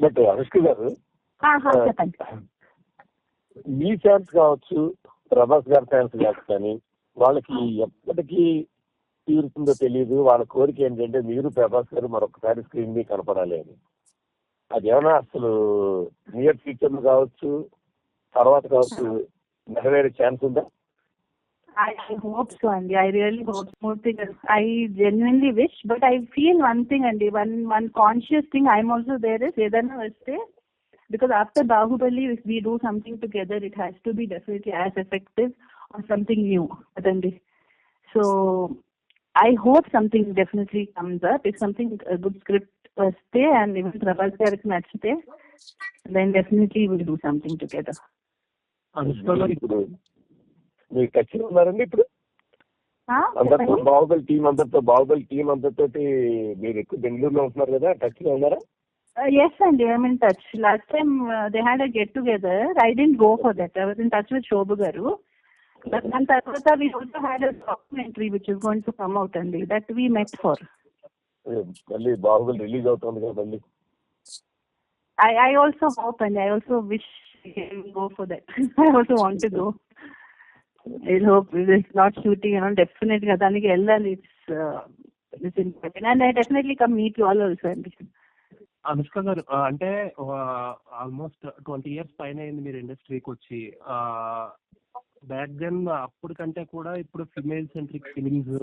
But Anushka గారు, చెప్పండి. మీ fans కావచ్చు, ప్రభాస్ గారి ఫ్యాన్స్ కావచ్చు, కానీ వాళ్ళకి ఎప్పటికీ తీరుతుందో తెలియదు. వాళ్ళ కోరిక ఏంటంటే మీరు ప్రభాస్ గారు మరొకసారి స్క్రీన్ మీద కనపడాలి అని. అదేమన్నా అసలు నియర్ ఫ్యూచర్ కావచ్చు, తర్వాత కావచ్చు, నెరవేరే ఛాన్స్ ఉందా? I hope so, Andy. I really hope so. I genuinely wish, but I feel one thing, Andy. One conscious thing I'm also there is Vedana Vaste, because after Bahubali, if we do something together, it has to be definitely as effective or something new, Andy. So I hope something definitely comes up. If something a good script stay and even Prabhas gaరికి నచ్చితే, then definitely we'll do something together. ఇప్పుడు మీరు touch లో ఉన్నారండి? ఇప్పుడు అందరితో Baahubali team అందరితో మీరు ఎక్కువ బెంగళూరులో ఉంటున్నారు కదా, టచ్ లో ఉన్నారా? Yes, Andy, I'm in touch. Last time they had a get together. I didn't go for that. I was in touch with Shobhu garu. But then Tarvata we also had a documentary which is going to come out, Andy, that we met for. మళ్ళీ Baahubali release అవుతుంది కదా మళ్ళీ. I also hope and I also wish we can go for that. I also want to go. I hope it's not shooting, definitely దానికి వెళ్ళాలి. It's important and I definitely come meet you all also, Andy. Anushka గారు, అంటే almost 20 years పైన అయింది మీరు ఇండస్ట్రీకి వచ్చి. Back then అప్పటికంటే కూడా ఇప్పుడు ఫిమేల్ సెంట్రిక్ ఫిలిమ్స్